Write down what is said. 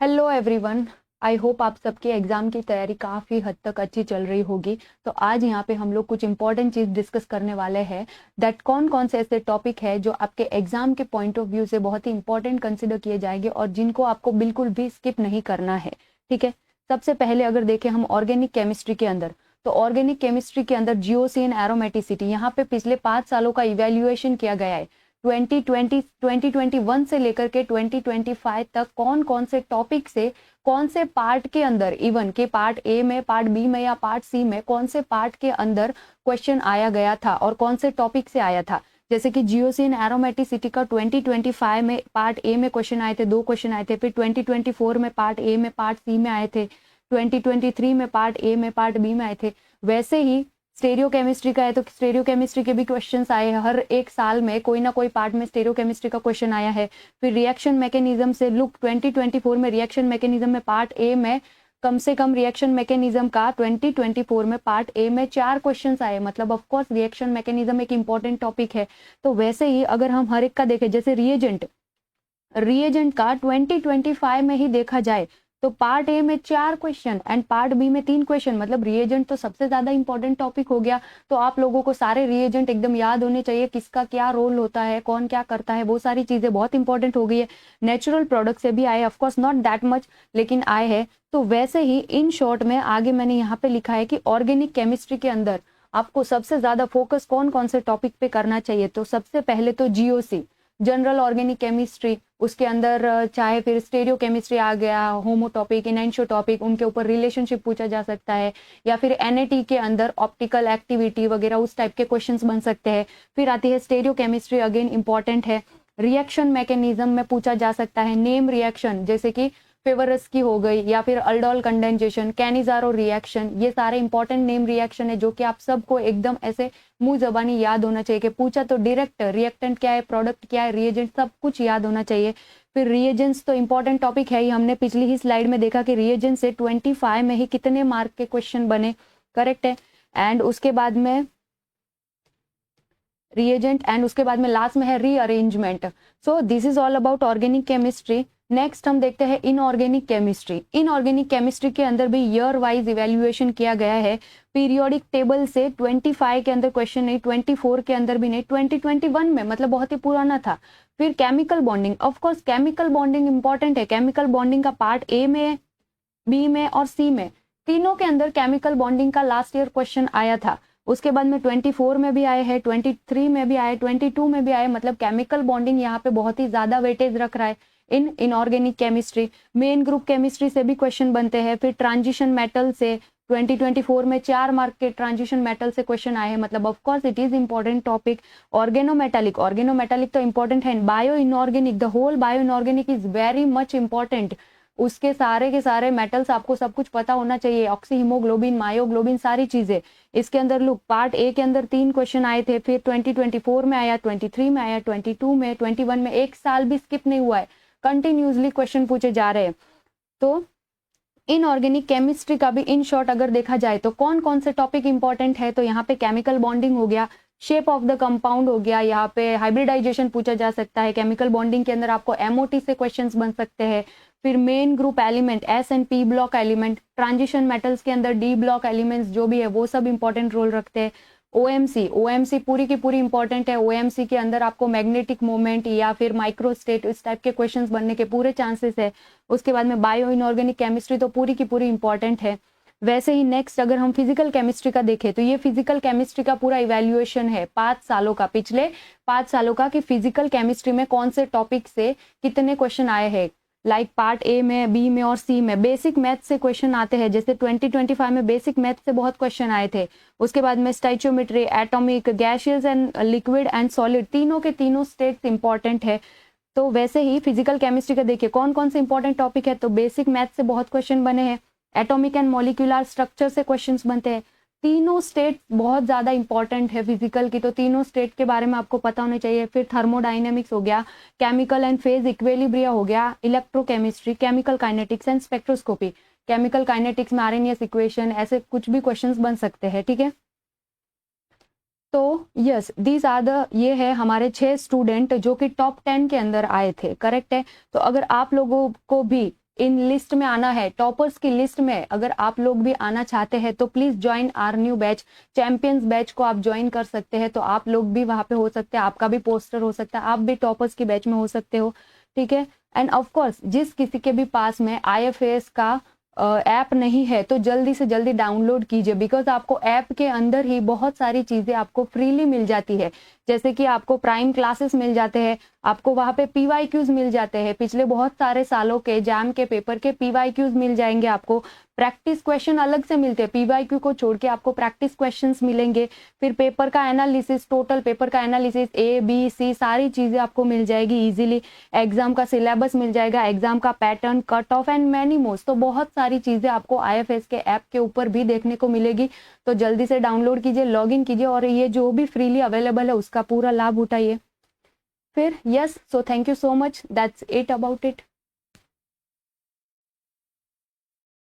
Hello everyone. I hope आप सबके exam की तैयारी काफ़ी हद तक अच्छी चल रही होगी। तो आज यहाँ पे हम लोग कुछ इंपॉर्टेंट चीज़ डिस्कस करने वाले हैं दैट कौन कौन से ऐसे टॉपिक है जो आपके एग्जाम के पॉइंट ऑफ व्यू से बहुत ही इंपॉर्टेंट कंसिडर किए जाएंगे और जिनको आपको बिल्कुल भी स्किप नहीं करना है। ठीक है, सबसे पहले अगर देखें हम ऑर्गेनिक केमिस्ट्री के अंदर, तो ऑर्गेनिक केमिस्ट्री के अंदर जीओसी एंड एरोमेटिसिटी यहाँ पे पिछले 5 सालों का इवेल्युएशन किया गया है। 2021 से लेकर के 2025 तक कौन कौन से टॉपिक से कौन से पार्ट के अंदर, इवन के पार्ट ए में, पार्ट बी में या पार्ट सी में कौन से पार्ट के अंदर क्वेश्चन आया गया था और कौन से टॉपिक से आया था। जैसे कि जीओसी एंड एरोमेटिसिटी का 2025 में पार्ट ए में क्वेश्चन आए थे, 2 क्वेश्चन आए थे। फिर 2024 में पार्ट ए में, पार्ट सी में आए थे। 2023 में पार्ट ए में, पार्ट बी में आए थे। वैसे ही स्टेरियो केमिस्ट्री का है तो स्टेरियो केमिस्ट्री के भी क्वेश्चंस आए हैं। हर एक साल में कोई ना कोई पार्ट में स्टेरियो केमिस्ट्री का क्वेश्चन आया है। फिर रिएक्शन मैकेनिज्म से लुक 2024 में रिएक्शन मैकेनिज्म में पार्ट ए में कम से कम रिएक्शन मैकेनिज्म का 2024 में पार्ट ए में 4 क्वेश्चंस आए। मतलब ऑफ कोर्स रिएक्शन मैकेनिज्म एक इंपॉर्टेंट टॉपिक है। तो वैसे ही अगर हम हर एक का देखें, जैसे रिएजेंट का 2025 में ही देखा जाए तो पार्ट ए में 4 क्वेश्चन एंड पार्ट बी में 3 क्वेश्चन। मतलब रिएजेंट तो सबसे ज्यादा इंपॉर्टेंट टॉपिक हो गया। तो आप लोगों को सारे रिएजेंट एकदम याद होने चाहिए, किसका क्या रोल होता है, कौन क्या करता है, वो सारी चीजें बहुत इंपॉर्टेंट हो गई है। नेचुरल प्रोडक्ट से भी आए, ऑफकोर्स नॉट दैट मच, लेकिन आए हैं। तो वैसे ही इन शॉर्ट में आगे मैंने यहाँ पे लिखा है कि ऑर्गेनिक केमिस्ट्री के अंदर आपको सबसे ज्यादा फोकस कौन कौन से टॉपिक पे करना चाहिए। तो सबसे पहले तो जीओसी, जनरल ऑर्गेनिक केमिस्ट्री, उसके अंदर चाहे फिर स्टेरियो केमिस्ट्री आ गया, होमोटॉपिक, इनएंशियोटॉपिक, उनके ऊपर रिलेशनशिप पूछा जा सकता है। या फिर एनएटी के अंदर ऑप्टिकल एक्टिविटी वगैरह उस टाइप के क्वेश्चंस बन सकते हैं। फिर आती है स्टेरियो केमिस्ट्री, अगेन इंपॉर्टेंट है। रिएक्शन मैकेनिज्म में पूछा जा सकता है नेम रिएक्शन, जैसे कि फेवरस की हो गई, या फिर अल्डोल कंडेंसेशन, कैनिजारो रिएक्शन। ये सारे इंपॉर्टेंट नेम रिएक्शन है जो कि आप सबको एकदम ऐसे मुंह जबानी याद होना चाहिए कि पूछा तो डायरेक्ट रिएक्टेंट क्या है, प्रोडक्ट क्या है, रिएजेंट, सब कुछ याद होना चाहिए। फिर रिएजेंट्स तो इंपॉर्टेंट टॉपिक है ही। हमने पिछली ही स्लाइड में देखा कि रिएजेंट से 25 में ही कितने मार्क के क्वेश्चन बने, करेक्ट है। एंड उसके बाद में रिएजेंट एंड उसके बाद में लास्ट में है rearrangement. So this is all about organic chemistry. Next हम देखते हैं इनऑर्गेनिक केमिस्ट्री। इनऑर्गेनिक केमिस्ट्री के अंदर भी ईयर वाइज इवेल्युएशन किया गया है। पीरियोडिक टेबल से 25 के अंदर क्वेश्चन नहीं, 24 के अंदर भी नहीं, 2021 में, मतलब बहुत ही पुराना था। फिर chemical bonding, of course chemical bonding important है। केमिकल बॉन्डिंग का पार्ट ए में, बी में और सी में, तीनों के अंदर केमिकल बॉन्डिंग का लास्ट ईयर क्वेश्चन आया था। उसके बाद में 24 में भी आए हैं, 23 में भी आए, 22 में भी आए। मतलब केमिकल बॉन्डिंग यहाँ पे बहुत ही ज्यादा वेटेज रख रहा है in inorganic chemistry. Main group chemistry से भी क्वेश्चन बनते हैं। फिर ट्रांजिशन मेटल से 2024 में 4 मार्क के ट्रांजिशन मेटल से क्वेश्चन आए हैं। मतलब of course it is important topic. Organometallic तो इंपॉर्टेंट है। Bio inorganic, the whole bio inorganic is very much important. उसके सारे के सारे मेटल्स आपको सब कुछ पता होना चाहिए, ऑक्सी हीमोग्लोबिन, मायोग्लोबिन, सारी चीजें इसके अंदर। लुक, पार्ट ए के अंदर 3 क्वेश्चन आए थे, फिर 2024 में आया, 23 में आया, 22 में, 21 में, एक साल भी स्किप नहीं हुआ है, कंटिन्यूसली क्वेश्चन पूछे जा रहे हैं। तो इनऑर्गेनिक केमिस्ट्री का भी इन शॉर्ट अगर देखा जाए तो कौन कौन से टॉपिक इंपॉर्टेंट है, तो यहाँ पे केमिकल बॉन्डिंग हो गया, शेप ऑफ द कंपाउंड हो गया, यहाँ पे हाइब्रिडाइजेशन पूछा जा सकता है। केमिकल बॉन्डिंग के अंदर आपको एमओटी से क्वेश्चंस बन सकते हैं। फिर main group element, S and P block element, transition metals के अंदर डी ब्लॉक एलिमेंट्स जो भी है वो सब इंपॉर्टेंट रोल रखते हैं। ओएमसी पूरी की पूरी इंपॉर्टेंट है। ओएमसी के अंदर आपको मैग्नेटिक मोमेंट या फिर माइक्रोस्टेट, इस टाइप के क्वेश्चंस बनने के पूरे चांसेस है। उसके बाद में बायो इनऑर्गेनिक केमिस्ट्री तो पूरी की पूरी इंपॉर्टेंट है। वैसे ही नेक्स्ट अगर हम फिजिकल केमिस्ट्री का देखें तो ये फिजिकल केमिस्ट्री का पूरा इवैल्यूएशन है 5 सालों का, पिछले 5 सालों का, कि फिजिकल केमिस्ट्री में कौन से टॉपिक से कितने क्वेश्चन आए हैं। लाइक पार्ट ए में, बी में और सी में बेसिक मैथ से क्वेश्चन आते हैं। जैसे 2025 में बेसिक मैथ से बहुत क्वेश्चन आए थे। उसके बाद में stoichiometry, atomic, gaseous and liquid and solid, तीनों के तीनों स्टेट्स इंपॉर्टेंट है। तो वैसे ही फिजिकल केमिस्ट्री का देखिए कौन कौन से इंपॉर्टेंट टॉपिक है, तो बेसिक मैथ से बहुत क्वेश्चन बने हैं, एटॉमिक एंड मॉलिक्यूलर स्ट्रक्चर से क्वेश्चंस बनते हैं। तीनों स्टेट बहुत ज्यादा इंपॉर्टेंट है फिजिकल की, तो तीनों स्टेट के बारे में आपको पता होना चाहिए। फिर थर्मोडाइनेमिक्स हो गया, केमिकल एंड फेज इक्विलिब्रिया हो गया, electrochemistry, chemical kinetics and spectroscopy. Chemical kinetics में आरएनएस इक्वेशन, ऐसे कुछ भी क्वेश्चंस बन सकते हैं, ठीक है। तो यस, दीज आर द, ये है हमारे 6 स्टूडेंट जो कि टॉप 10 के अंदर आए थे, करेक्ट है। तो अगर आप लोगों को भी इन लिस्ट में आना है, टॉपर्स की लिस्ट में अगर आप लोग भी आना चाहते हैं तो please join our new batch, champions batch को आप ज्वाइन कर सकते हैं। तो आप लोग भी वहां पे हो सकते हैं, आपका भी पोस्टर हो सकता है, आप भी टॉपर्स की बैच में हो सकते हो, ठीक है। एंड ऑफ कोर्स जिस किसी के भी पास में IFAS का ऐप नहीं है तो जल्दी से जल्दी डाउनलोड कीजिए, बिकॉज आपको ऐप के अंदर ही बहुत सारी चीजें आपको फ्रीली मिल जाती है। जैसे कि आपको प्राइम क्लासेस मिल जाते हैं, आपको वहां पे PYQs मिल जाते हैं, पिछले बहुत सारे सालों के एग्जाम के पेपर के PYQs मिल जाएंगे आपको, प्रैक्टिस क्वेश्चन अलग से मिलते हैं, PYQ को छोड़ के आपको प्रैक्टिस क्वेश्चंस मिलेंगे, फिर पेपर का एनालिसिस, टोटल पेपर का एनालिसिस A B C सारी चीजें आपको मिल जाएगी इजीली, एग्जाम का सिलेबस मिल जाएगा, एग्जाम का pattern, cut off and many most. तो बहुत सारी चीजें आपको IFAS के ऐप के ऊपर भी देखने को मिलेगी। तो जल्दी से डाउनलोड कीजिए, लॉग इन कीजिए और ये जो भी फ्रीली अवेलेबल है उसका पूरा लाभ उठाइए। फिर yes, so thank you so much, that's it about it.